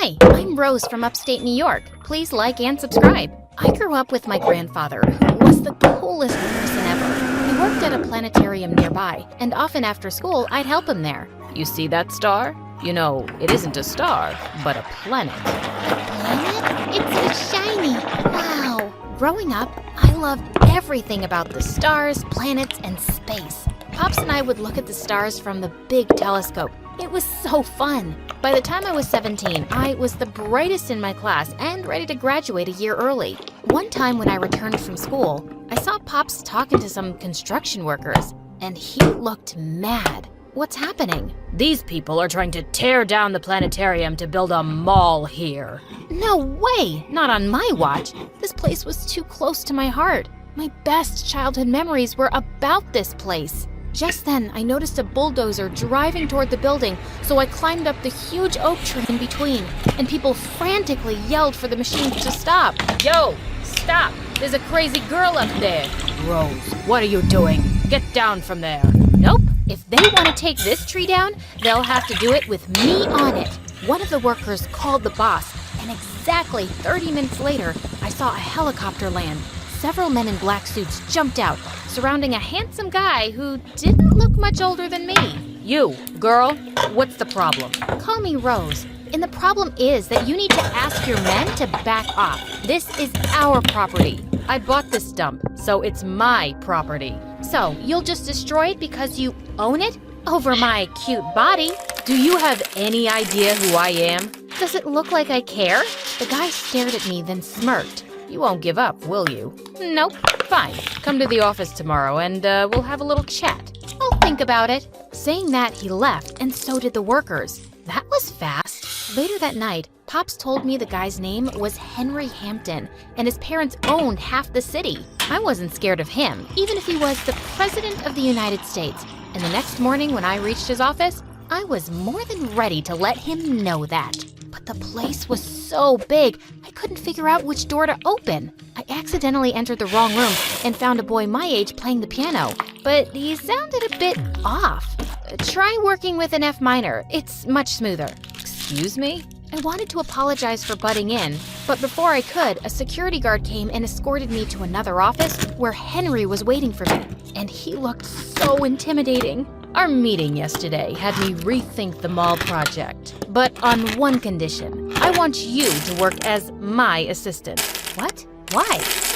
Hi, I'm Rose from upstate New York. Please like and subscribe. I grew up with my grandfather, who was the coolest person ever. He worked at a planetarium nearby, and often after school, I'd help him there. You see that star? You know, it isn't a star, but a planet. Planet? It's so shiny. Wow. Growing up, I loved everything about the stars, planets, and space. Pops and I would look at the stars from the big telescope. It was so fun. By the time I was 17, I was the brightest in my class and ready to graduate a year early. One time when I returned from school, I saw Pops talking to some construction workers, and he looked mad. What's happening? These people are trying to tear down the planetarium to build a mall here. No way! Not on my watch. This place was too close to my heart. My best childhood memories were about this place. Just then, I noticed a bulldozer driving toward the building, so I climbed up the huge oak tree in between, and people frantically yelled for the machines to stop. Yo, stop! There's a crazy girl up there. Rose, what are you doing? Get down from there. Nope. If they want to take this tree down, they'll have to do it with me on it. One of the workers called the boss, and exactly 30 minutes later, I saw a helicopter land. Several men in black suits jumped out, surrounding a handsome guy who didn't look much older than me. You, girl, what's the problem? Call me Rose. And the problem is that you need to ask your men to back off. This is our property. I bought this dump, so it's my property. So, you'll just destroy it because you own it? Over my cute body? Do you have any idea who I am? Does it look like I care? The guy stared at me, then smirked. You won't give up, will you? Nope. Fine. Come to the office tomorrow and we'll have a little chat. I'll think about it. Saying that, he left, and so did the workers. That was fast. Later that night, Pops told me the guy's name was Henry Hampton, and his parents owned half the city. I wasn't scared of him, even if he was the President of the United States. And the next morning when I reached his office, I was more than ready to let him know that. But the place was so big, I couldn't figure out which door to open. I accidentally entered the wrong room and found a boy my age playing the piano, but he sounded a bit off. Try working with an F minor, it's much smoother. Excuse me? I wanted to apologize for butting in, but before I could, a security guard came and escorted me to another office where Henry was waiting for me, and he looked so intimidating. Our meeting yesterday had me rethink the mall project, but on one condition. I want you to work as my assistant. What? Why?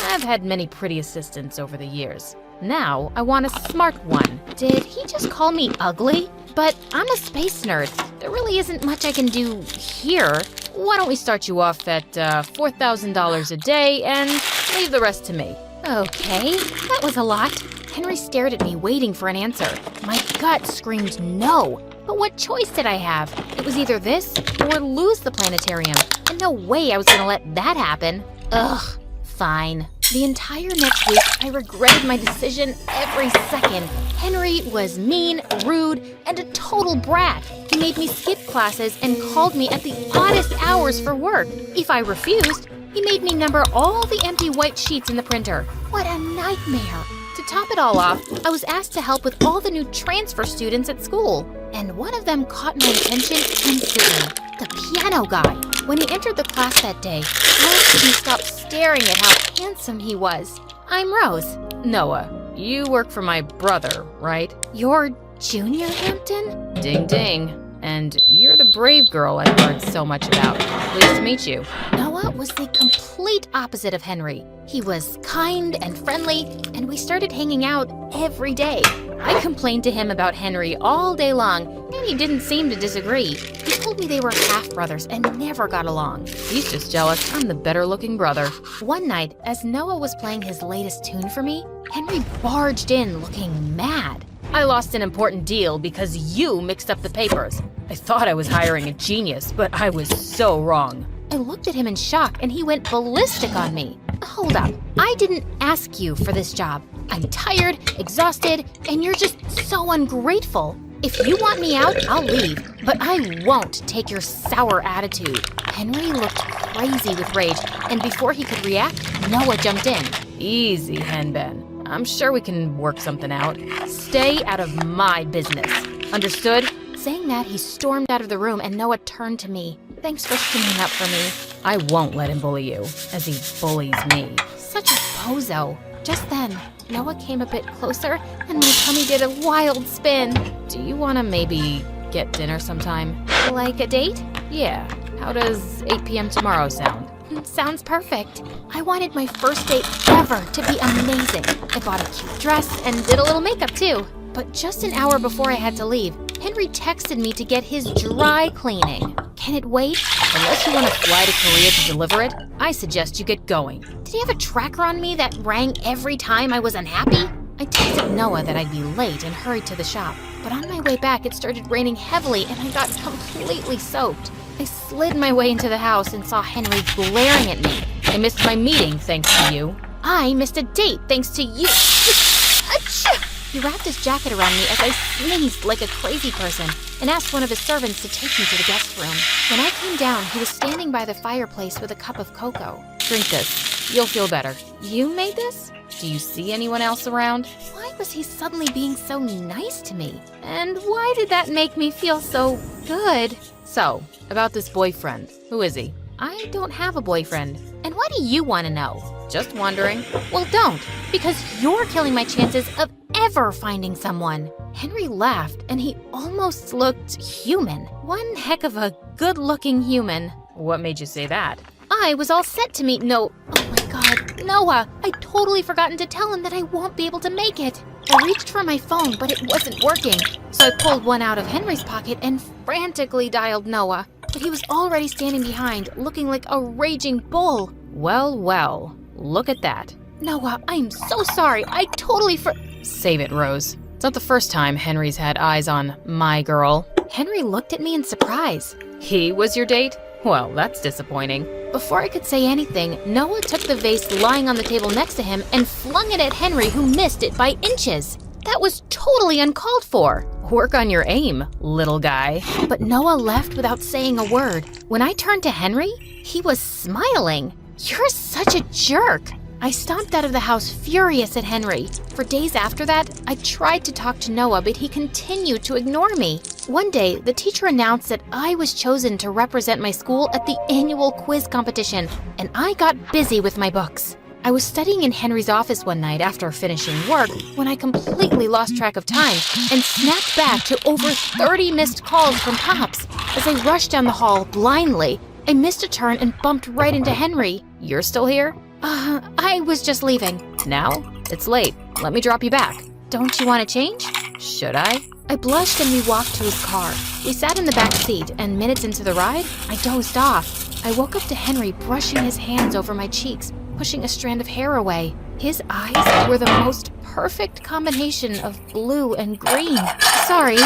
I've had many pretty assistants over the years. Now, I want a smart one. Did he just call me ugly? But I'm a space nerd. There really isn't much I can do here. Why don't we start you off at $4,000 a day and leave the rest to me? Okay, that was a lot. Henry stared at me, waiting for an answer. My gut screamed no. But what choice did I have? It was either this or lose the planetarium. And no way I was gonna let that happen. Ugh, fine. The entire next week, I regretted my decision every second. Henry was mean, rude, and a total brat. He made me skip classes and called me at the oddest hours for work. If I refused, he made me number all the empty white sheets in the printer. What a nightmare. To top it all off, I was asked to help with all the new transfer students at school. And one of them caught my attention instantly. The piano guy. When he entered the class that day, I couldn't stop staring at how handsome he was. I'm Rose. Noah, you work for my brother, right? You're Junior Hampton? Ding ding. And you're the brave girl I've heard so much about. Pleased to meet you. Noah was the complete opposite of Henry. He was kind and friendly, and we started hanging out every day. I complained to him about Henry all day long, and he didn't seem to disagree. He told me they were half-brothers and never got along. He's just jealous I'm the better-looking brother. One night, as Noah was playing his latest tune for me, Henry barged in looking mad. I lost an important deal because you mixed up the papers. I thought I was hiring a genius, but I was so wrong. I looked at him in shock, and he went ballistic on me. Hold up. I didn't ask you for this job. I'm tired, exhausted, and you're just so ungrateful. If you want me out, I'll leave, but I won't take your sour attitude. Henry looked crazy with rage, and before he could react, Noah jumped in. Easy, Henben. I'm sure we can work something out. Stay out of my business. Understood? Saying that, he stormed out of the room and Noah turned to me. Thanks for sticking up for me. I won't let him bully you, as he bullies me. Such a bozo. Just then, Noah came a bit closer and my tummy did a wild spin. Do you want to maybe get dinner sometime? Like a date? Yeah. How does 8 p.m. tomorrow sound? Sounds perfect. I wanted my first date ever to be amazing. I bought a cute dress and did a little makeup too. But just an hour before I had to leave, Henry texted me to get his dry cleaning. Can it wait? Unless you want to fly to Korea to deliver it, I suggest you get going. Did he have a tracker on me that rang every time I was unhappy? I texted Noah that I'd be late and hurried to the shop. But on my way back, it started raining heavily and I got completely soaked. I slid my way into the house and saw Henry glaring at me. I missed my meeting thanks to you. I missed a date thanks to you. Achoo! He wrapped his jacket around me as I sneezed like a crazy person and asked one of his servants to take me to the guest room. When I came down, he was standing by the fireplace with a cup of cocoa. Drink this. You'll feel better. You made this? Do you see anyone else around? Why was he suddenly being so nice to me? And why did that make me feel so good? So, about this boyfriend. Who is he? I don't have a boyfriend. And why do you want to know? Just wondering. Well, don't, because you're killing my chances of ever finding someone. Henry laughed, and he almost looked human. One heck of a good-looking human. What made you say that? I was all set to meet Oh my God, Noah! I'd totally forgotten to tell him that I won't be able to make it. I reached for my phone, but it wasn't working. So I pulled one out of Henry's pocket and frantically dialed Noah. But he was already standing behind, looking like a raging bull. Well, well, look at that. Noah, I'm so sorry. I totally Save it, Rose. It's not the first time Henry's had eyes on my girl. Henry looked at me in surprise. He was your date? Well, that's disappointing. Before I could say anything, Noah took the vase lying on the table next to him and flung it at Henry, who missed it by inches. That was totally uncalled for. Work on your aim, little guy. But Noah left without saying a word. When I turned to Henry, he was smiling. You're such a jerk. I stomped out of the house furious at Henry. For days after that, I tried to talk to Noah, but he continued to ignore me. One day, the teacher announced that I was chosen to represent my school at the annual quiz competition, and I got busy with my books. I was studying in Henry's office one night after finishing work when I completely lost track of time and snapped back to over 30 missed calls from Pops. As I rushed down the hall blindly, I missed a turn and bumped right into Henry. You're still here? I was just leaving. Now? It's late. Let me drop you back. Don't you want to change? Should I? I blushed and we walked to his car. We sat in the back seat, and minutes into the ride, I dozed off. I woke up to Henry brushing his hands over my cheeks, pushing a strand of hair away. His eyes were the most perfect combination of blue and green. Sorry.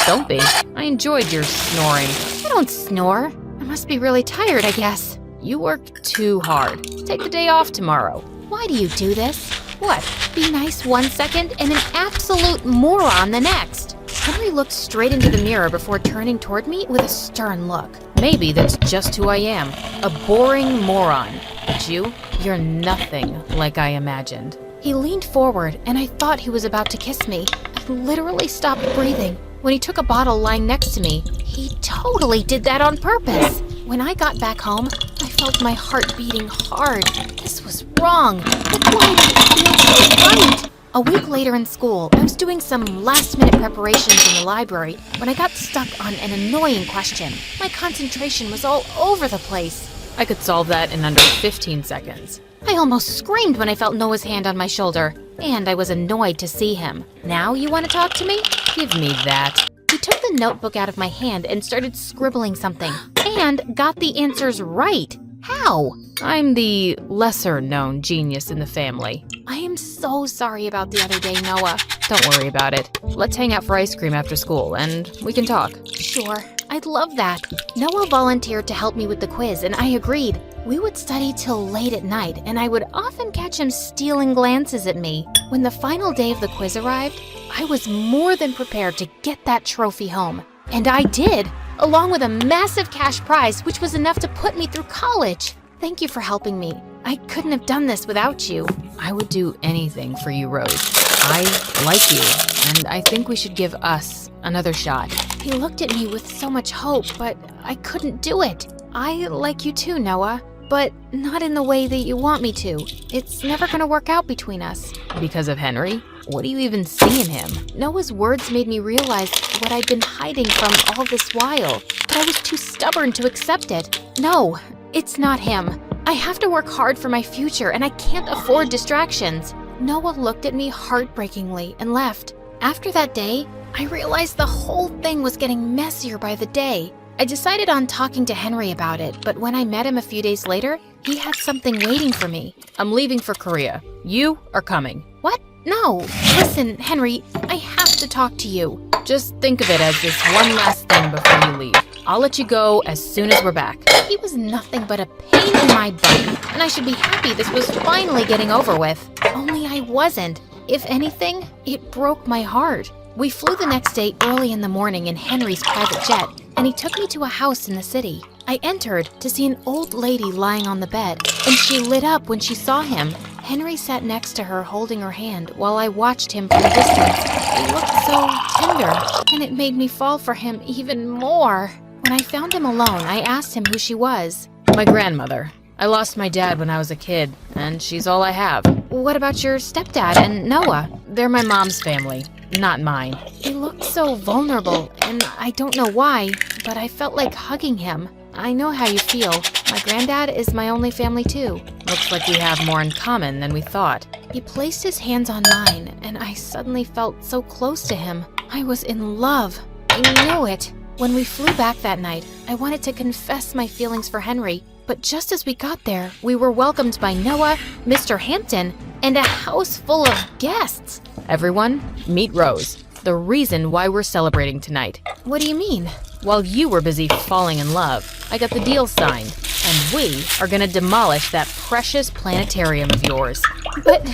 Don't be. I enjoyed your snoring. I don't snore. I must be really tired, I guess. You worked too hard. Take the day off tomorrow. Why do you do this? What? Be nice one second and an absolute moron the next. Henry looked straight into the mirror before turning toward me with a stern look. Maybe that's just who I am. A boring moron. But you're nothing like I imagined. He leaned forward, and I thought he was about to kiss me. I literally stopped breathing. When he took a bottle lying next to me, he totally did that on purpose. When I got back home, I felt my heart beating hard. This was wrong. But why did it feel so right? A week later in school, I was doing some last-minute preparations in the library when I got stuck on an annoying question. My concentration was all over the place. I could solve that in under 15 seconds. I almost screamed when I felt Noah's hand on my shoulder, and I was annoyed to see him. Now you want to talk to me? Give me that. He took the notebook out of my hand and started scribbling something, and got the answers right. How? I'm the lesser-known genius in the family. I am so sorry about the other day, Noah. Don't worry about it. Let's hang out for ice cream after school, and we can talk. Sure, I'd love that. Noah volunteered to help me with the quiz, and I agreed. We would study till late at night, and I would often catch him stealing glances at me. When the final day of the quiz arrived, I was more than prepared to get that trophy home. And I did, along with a massive cash prize, which was enough to put me through college. Thank you for helping me. I couldn't have done this without you. I would do anything for you, Rose. I like you, and I think we should give us another shot. He looked at me with so much hope, but I couldn't do it. I like you too, Noah, but not in the way that you want me to. It's never gonna work out between us. Because of Henry? What do you even see in him? Noah's words made me realize what I'd been hiding from all this while, but I was too stubborn to accept it. No, it's not him. I have to work hard for my future, and I can't afford distractions. Noah looked at me heartbreakingly and left. After that day, I realized the whole thing was getting messier by the day. I decided on talking to Henry about it, but when I met him a few days later, he had something waiting for me. I'm leaving for Korea. You are coming. What? No. Listen, Henry, I have to talk to you. Just think of it as this one last thing before you leave. I'll let you go as soon as we're back. He was nothing but a pain in my butt, and I should be happy this was finally getting over with. Only I wasn't. If anything, it broke my heart. We flew the next day early in the morning in Henry's private jet, and he took me to a house in the city. I entered to see an old lady lying on the bed, and she lit up when she saw him. Henry sat next to her holding her hand while I watched him from a distance. He looked so tender, and it made me fall for him even more. When I found him alone, I asked him who she was. My grandmother. I lost my dad when I was a kid, and she's all I have. What about your stepdad and Noah? They're my mom's family, not mine. He looked so vulnerable, and I don't know why, but I felt like hugging him. I know how you feel. My granddad is my only family too. Looks like we have more in common than we thought. He placed his hands on mine, and I suddenly felt so close to him. I was in love. I knew it. When we flew back that night, I wanted to confess my feelings for Henry, but just as we got there, we were welcomed by Noah, Mr. Hampton, and a house full of guests. Everyone, meet Rose, the reason why we're celebrating tonight. What do you mean? While you were busy falling in love, I got the deal signed, and we are gonna demolish that precious planetarium of yours. But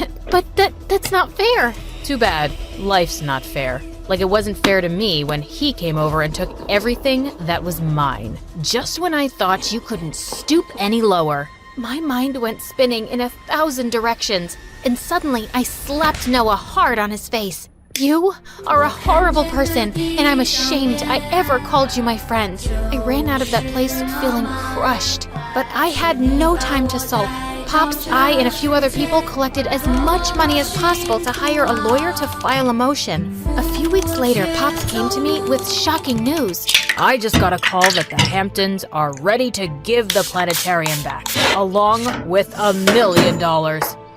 that's not fair. Too bad. Life's not fair. Like it wasn't fair to me when he came over and took everything that was mine. Just when I thought you couldn't stoop any lower. My mind went spinning in 1,000 directions, and suddenly I slapped Noah hard on his face. You are a horrible person, and I'm ashamed I ever called you my friend. I ran out of that place feeling crushed, but I had no time to sulk. Pops, I, and a few other people collected as much money as possible to hire a lawyer to file a motion. A few weeks later, Pops came to me with shocking news. I just got a call that the Hamptons are ready to give the planetarium back, along with $1 million.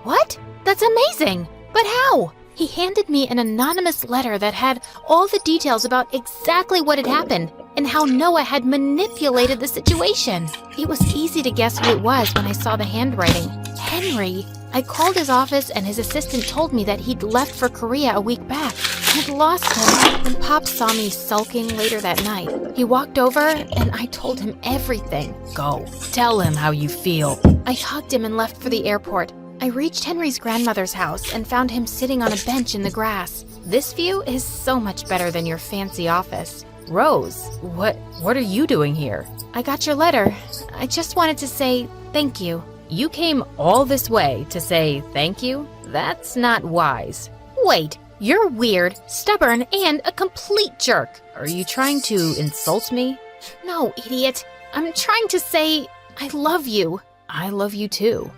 What? That's amazing! But how? He handed me an anonymous letter that had all the details about exactly what had happened and how Noah had manipulated the situation. It was easy to guess who it was when I saw the handwriting. Henry. I called his office and his assistant told me that he'd left for Korea a week back. I'd lost him when Pop saw me sulking later that night. He walked over and I told him everything. Go. Tell him how you feel. I hugged him and left for the airport. I reached Henry's grandmother's house and found him sitting on a bench in the grass. This view is so much better than your fancy office. Rose, what are you doing here? I got your letter. I just wanted to say thank you. You came all this way to say thank you? That's not wise. Wait, you're weird, stubborn, and a complete jerk. Are you trying to insult me? No, idiot. I'm trying to say I love you. I love you too.